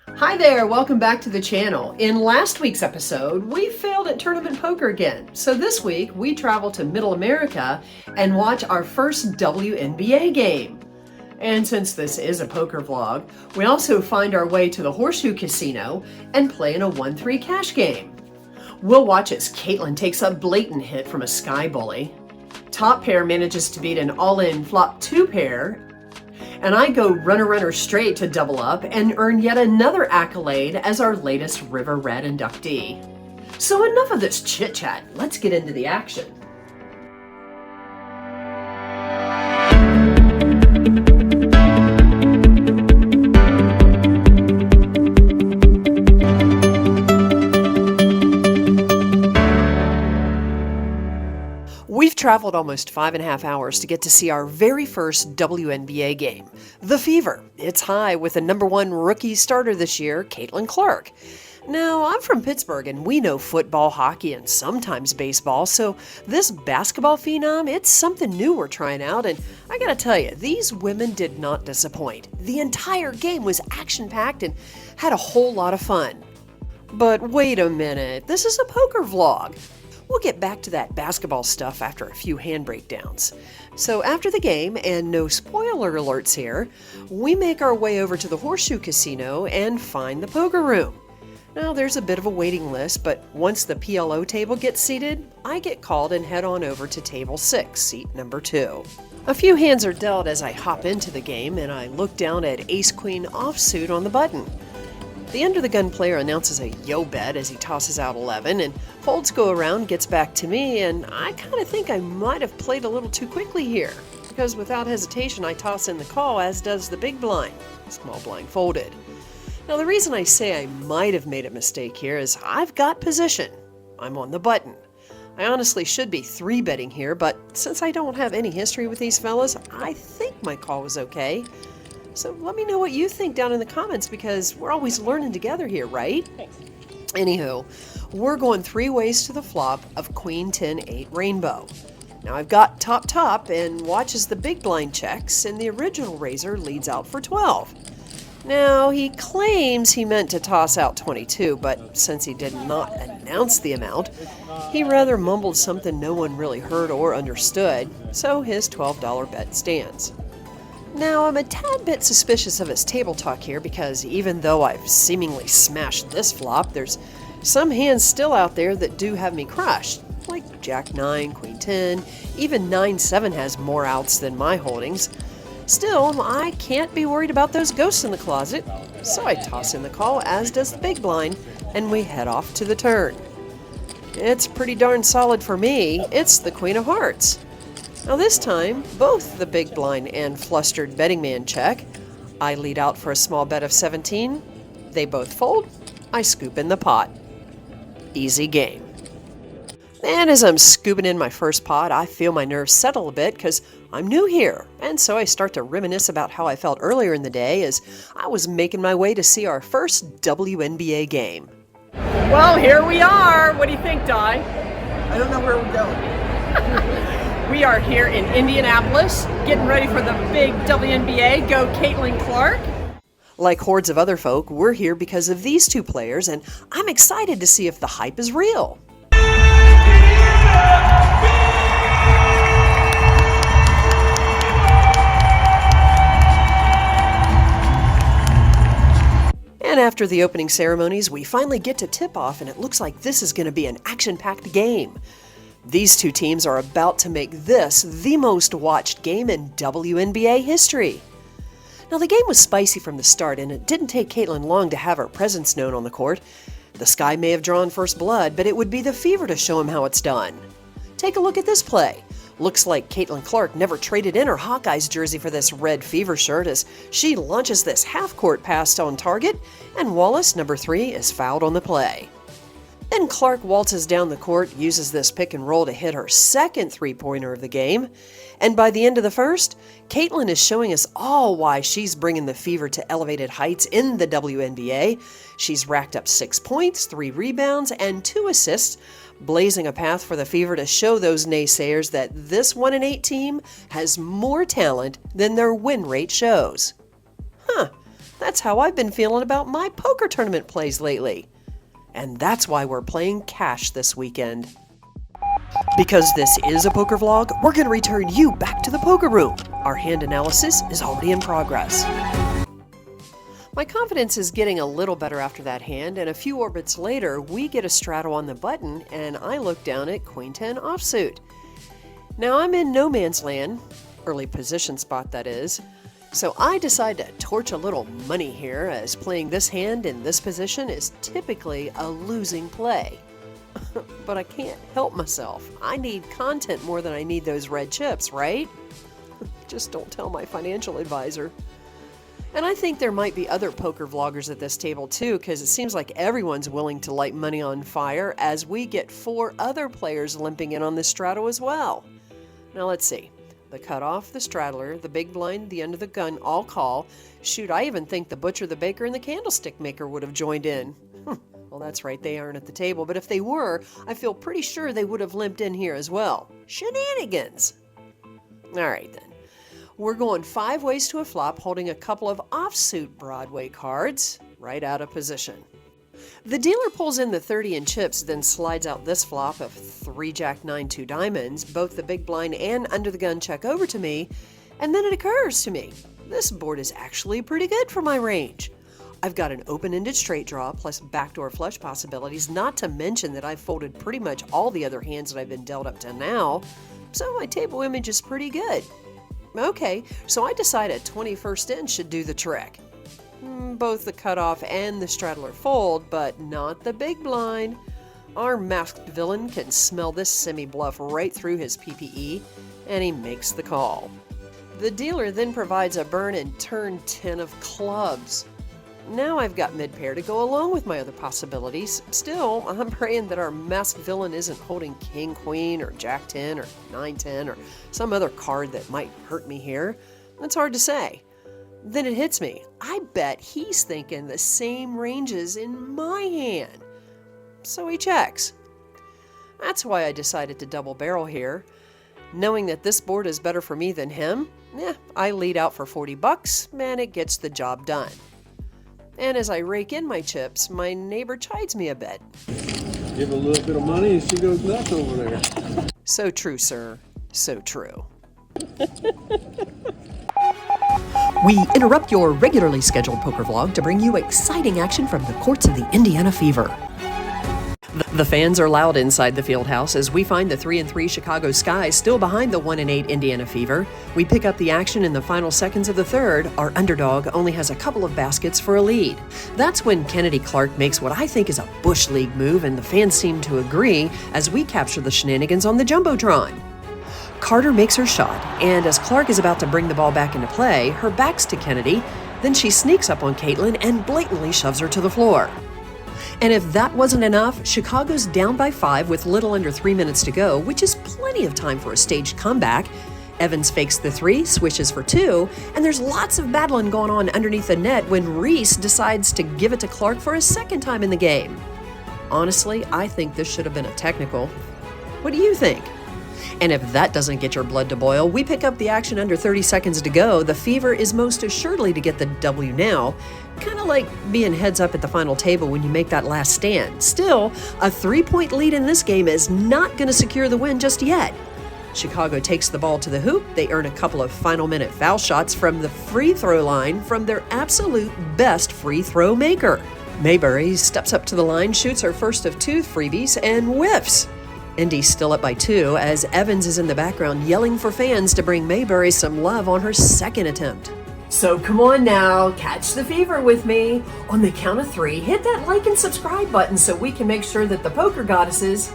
Hi there, welcome back to the channel. In last week's episode, we failed at tournament poker again. So this week, we travel to Middle America and watch our first WNBA game. And since this is a poker vlog, we also find our way to the Horseshoe Casino and play in a 1-3 cash game. We'll watch as Caitlin takes a blatant hit from a sky bully. Top pair manages to beat an all-in flop 2 pair, and I go runner straight to double up and earn yet another accolade as our latest River Red inductee. So enough of this chit chat, let's get into the action. We've traveled almost 5.5 hours to get to see our very first WNBA game. The fever. It's high with the #1 rookie starter this year, Caitlin Clark. Now, I'm from Pittsburgh and we know football, hockey, and sometimes baseball, so this basketball phenom, it's something new we're trying out, and I gotta tell you, these women did not disappoint. The entire game was action-packed and had a whole lot of fun. But wait a minute, this is a poker vlog. We'll get back to that basketball stuff after a few hand breakdowns. So after the game, and no spoiler alerts here, we make our way over to the Horseshoe Casino and find the poker room. Now there's a bit of a waiting list, but once the PLO table gets seated, I get called and head on over to table 6, seat number 2. A few hands are dealt as I hop into the game and I look down at Ace-Queen offsuit on the button. The under-the-gun player announces a yo bet as he tosses out 11, and folds go around, gets back to me, and I kind of think I might have played a little too quickly here, because without hesitation I toss in the call, as does the big blind, small blind folded. Now the reason I say I might have made a mistake here is I've got position. I'm on the button. I honestly should be 3-betting here, but since I don't have any history with these fellas, I think my call was okay. So let me know what you think down in the comments, because we're always learning together here, right? Thanks. Anywho, we're going 3 ways to the flop of Queen 10-8 Rainbow. Now I've got top and watch as the big blind checks and the original raiser leads out for 12. Now he claims he meant to toss out 22, but since he did not announce the amount, he rather mumbled something no one really heard or understood, so his $12 bet stands. Now, I'm a tad bit suspicious of his table talk here because even though I've seemingly smashed this flop, there's some hands still out there that do have me crushed, like Jack 9, Queen 10, even 9-7 has more outs than my holdings. Still, I can't be worried about those ghosts in the closet, so I toss in the call, as does the big blind, and we head off to the turn. It's pretty darn solid for me. It's the Queen of Hearts. Now this time, both the big blind and flustered betting man check. I lead out for a small bet of 17. They both fold. I scoop in the pot. Easy game. And as I'm scooping in my first pot, I feel my nerves settle a bit because I'm new here. And so I start to reminisce about how I felt earlier in the day as I was making my way to see our first WNBA game. Well, here we are. What do you think, Di? I don't know where we're going. We are here in Indianapolis, getting ready for the big WNBA. Go Caitlin Clark. Like hordes of other folk, we're here because of these two players, and I'm excited to see if the hype is real. And after the opening ceremonies, we finally get to tip-off, and it looks like this is going to be an action-packed game. These two teams are about to make this the most watched game in WNBA history. Now the game was spicy from the start, and it didn't take Caitlin long to have her presence known on the court. The Sky may have drawn first blood, but it would be the Fever to show him how it's done. Take a look at this play. Looks like Caitlin Clark never traded in her Hawkeyes jersey for this red Fever shirt as she launches this half-court pass on target, and Wallace, number 3, is fouled on the play. Then Clark waltzes down the court, uses this pick and roll to hit her second 3-pointer of the game. And by the end of the first, Caitlin is showing us all why she's bringing the Fever to elevated heights in the WNBA. She's racked up 6 points, 3 rebounds, and 2 assists, blazing a path for the Fever to show those naysayers that this 1-8 team has more talent than their win rate shows. That's how I've been feeling about my poker tournament plays lately. And that's why we're playing cash this weekend. Because this is a poker vlog, we're going to return you back to the poker room. Our hand analysis is already in progress. My confidence is getting a little better after that hand, and a few orbits later, we get a straddle on the button, and I look down at Queen 10 offsuit. Now I'm in no man's land, early position spot that is, so I decide to torch a little money here, as playing this hand in this position is typically a losing play. But I can't help myself. I need content more than I need those red chips, right? Just don't tell my financial advisor. And I think there might be other poker vloggers at this table too, because it seems like everyone's willing to light money on fire as we get 4 other players limping in on this straddle as well. Now let's see. The cutoff, the straddler, the big blind, the under the gun all call. Shoot, I even think the butcher, the baker, and the candlestick maker would have joined in. Well, that's right, they aren't at the table, but if they were, I feel pretty sure they would have limped in here as well. Shenanigans! All right then. We're going 5 ways to a flop, holding a couple of offsuit Broadway cards, right out of position. The dealer pulls in the 30 in chips, then slides out this flop of 3 Jack 9 2 diamonds. Both the big blind and under the gun check over to me, and then it occurs to me, this board is actually pretty good for my range. I've got an open-ended straight draw plus backdoor flush possibilities, not to mention that I've folded pretty much all the other hands that I've been dealt up to now, so my table image is pretty good. Okay, so I decided 21st in should do the trick. Both the cutoff and the straddler fold, but not the big blind. Our masked villain can smell this semi-bluff right through his PPE, and he makes the call. The dealer then provides a burn and turn 10 of clubs. Now I've got mid-pair to go along with my other possibilities. Still, I'm praying that our masked villain isn't holding King Queen or Jack 10 or 9 10 or some other card that might hurt me here. That's hard to say. Then it hits me. I bet he's thinking the same ranges in my hand. So he checks. That's why I decided to double barrel here. Knowing that this board is better for me than him, I lead out for 40 bucks and it gets the job done. And as I rake in my chips, my neighbor chides me a bit. Give a little bit of money and she goes nuts over there. So true, sir. So true. We interrupt your regularly scheduled poker vlog to bring you exciting action from the courts of the Indiana Fever. The fans are loud inside the field house as we find the 3-3 Chicago Sky still behind the 1-8 Indiana Fever. We pick up the action in the final seconds of the third. Our underdog only has a couple of baskets for a lead. That's when Kennedy Clark makes what I think is a Bush League move, and the fans seem to agree as we capture the shenanigans on the Jumbotron. Carter makes her shot, and as Clark is about to bring the ball back into play, her back's to Kennedy. Then she sneaks up on Caitlin and blatantly shoves her to the floor. And if that wasn't enough, Chicago's down by 5 with little under 3 minutes to go, which is plenty of time for a staged comeback. Evans fakes the 3, swishes for 2, and there's lots of battling going on underneath the net when Reese decides to give it to Clark for a second time in the game. Honestly, I think this should have been a technical. What do you think? And if that doesn't get your blood to boil, we pick up the action under 30 seconds to go. The Fever is most assuredly to get the W now. Kind of like being heads up at the final table when you make that last stand. Still, a 3-point lead in this game is not going to secure the win just yet. Chicago takes the ball to the hoop. They earn a couple of final minute foul shots from the free throw line from their absolute best free throw maker. Mayberry steps up to the line, shoots her first of 2 freebies, and whiffs. Indy's still up by 2 as Evans is in the background yelling for fans to bring Mayberry some love on her second attempt. So come on now, catch the fever with me. On the count of 3, hit that like and subscribe button so we can make sure that the poker goddesses,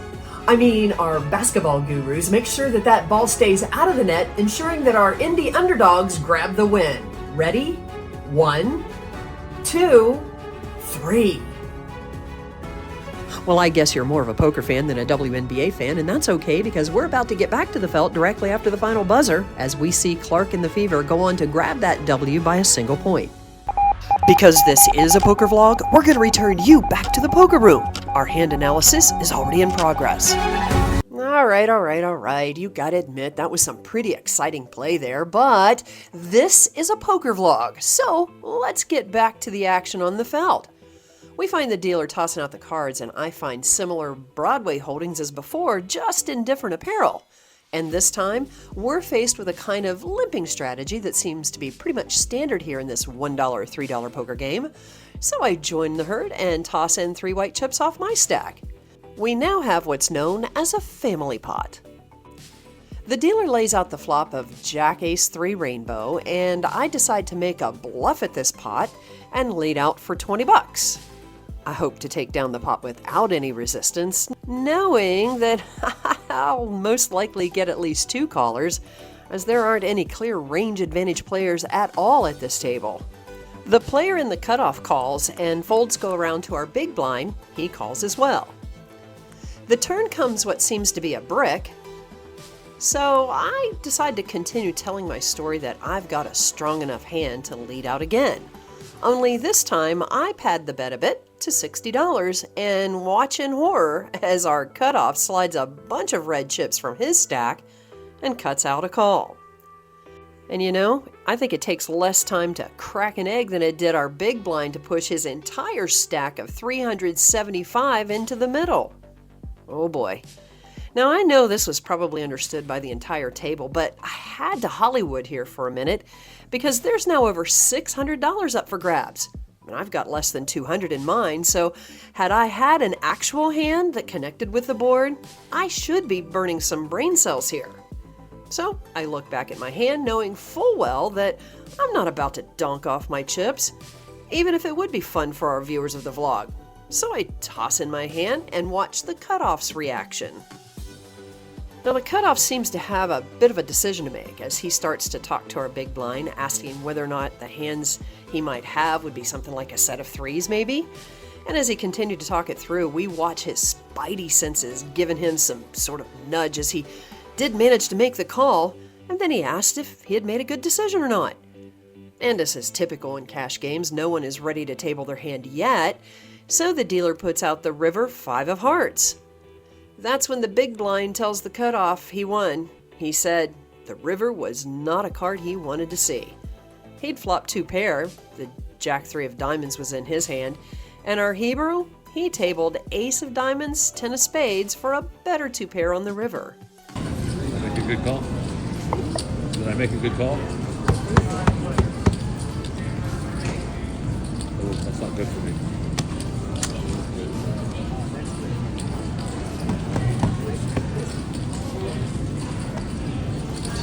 our basketball gurus, make sure that that ball stays out of the net, ensuring that our Indy underdogs grab the win. Ready? 1, 2, 3. Well, I guess you're more of a poker fan than a WNBA fan, and that's okay because we're about to get back to the felt directly after the final buzzer as we see Clark and the Fever go on to grab that W by a single point. Because this is a poker vlog, we're going to return you back to the poker room. Our hand analysis is already in progress. All right. You gotta admit, that was some pretty exciting play there, but this is a poker vlog, so let's get back to the action on the felt. We find the dealer tossing out the cards, and I find similar Broadway holdings as before, just in different apparel. And this time, we're faced with a kind of limping strategy that seems to be pretty much standard here in this $1, $3 poker game. So I join the herd and toss in 3 white chips off my stack. We now have what's known as a family pot. The dealer lays out the flop of Jack Ace 3 Rainbow, and I decide to make a bluff at this pot and lead out for 20 bucks. I hope to take down the pot without any resistance, knowing that I'll most likely get at least 2 callers, as there aren't any clear range advantage players at all at this table. The player in the cutoff calls, and folds go around to our big blind. He calls as well. The turn comes what seems to be a brick, so I decide to continue telling my story that I've got a strong enough hand to lead out again. Only this time I pad the bet a bit to $60 and watch in horror as our cutoff slides a bunch of red chips from his stack and cuts out a call. And you know, I think it takes less time to crack an egg than it did our big blind to push his entire stack of 375 into the middle. Oh boy. Now I know this was probably understood by the entire table, but I had to Hollywood here for a minute because there's now over $600 up for grabs. And I've got less than 200 in mine, so had I had an actual hand that connected with the board, I should be burning some brain cells here. So I look back at my hand knowing full well that I'm not about to donk off my chips, even if it would be fun for our viewers of the vlog. So I toss in my hand and watch the cutoff's reaction. Now the cutoff seems to have a bit of a decision to make as he starts to talk to our big blind, asking whether or not the hands he might have would be something like a set of 3s maybe. And as he continued to talk it through, we watch his spidey senses giving him some sort of nudge as he did manage to make the call, and then he asked if he had made a good decision or not. And as is typical in cash games, no one is ready to table their hand yet, so the dealer puts out the river 5 of hearts. That's when the big blind tells the cutoff he won. He said the river was not a card he wanted to see. He'd flopped 2 pair, the Jack 3 of diamonds was in his hand, and our Hebrew, he tabled Ace of diamonds, 10 of spades for a better 2 pair on the river. Make a good call? Did I make a good call? Oh, that's not good for me.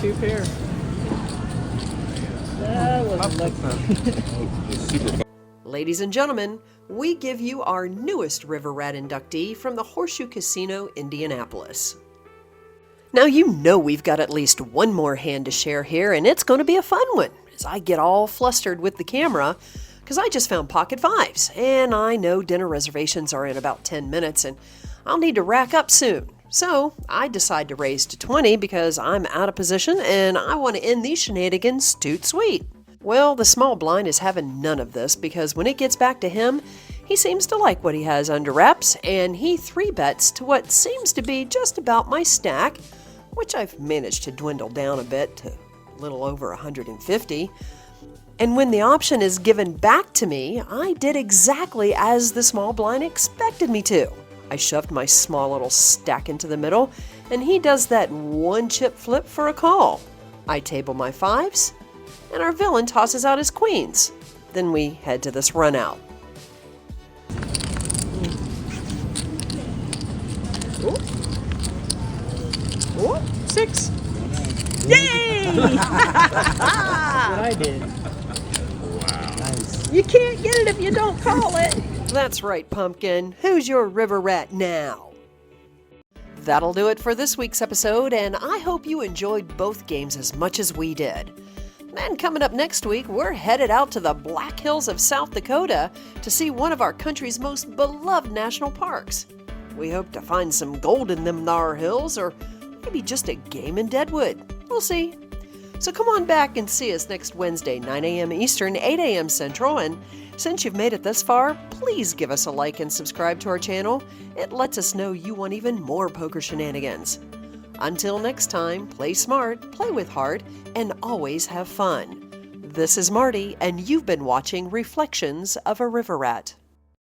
Two pair. That was lucky. Ladies and gentlemen, we give you our newest River Rat inductee from the Horseshoe Casino Indianapolis. Now you know we've got at least one more hand to share here, and it's going to be a fun one as I get all flustered with the camera because I just found pocket 5s, and I know dinner reservations are in about 10 minutes and I'll need to rack up soon. So I decide to raise to 20 because I'm out of position and I want to end these shenanigans toot sweet. Well, the small blind is having none of this because when it gets back to him, he seems to like what he has under wraps, and he 3-bets to what seems to be just about my stack, which I've managed to dwindle down a bit to a little over 150. And when the option is given back to me, I did exactly as the small blind expected me to. I shoved my small little stack into the middle, and he does that 1-chip flip for a call. I table my 5s, and our villain tosses out his queens. Then we head to this run out. Ooh, 6. Yay! That's what I did. Wow. Nice. You can't get it if you don't call it. That's right, Pumpkin. Who's your river rat now? That'll do it for this week's episode, and I hope you enjoyed both games as much as we did. And coming up next week, we're headed out to the Black Hills of South Dakota to see one of our country's most beloved national parks. We hope to find some gold in them thar hills, or maybe just a game in Deadwood. We'll see. So come on back and see us next Wednesday, 9 a.m. Eastern, 8 a.m. Central, and since you've made it this far, please give us a like and subscribe to our channel. It lets us know you want even more poker shenanigans. Until next time, play smart, play with heart, and always have fun. This is Marty, and you've been watching Reflections of a River Rat.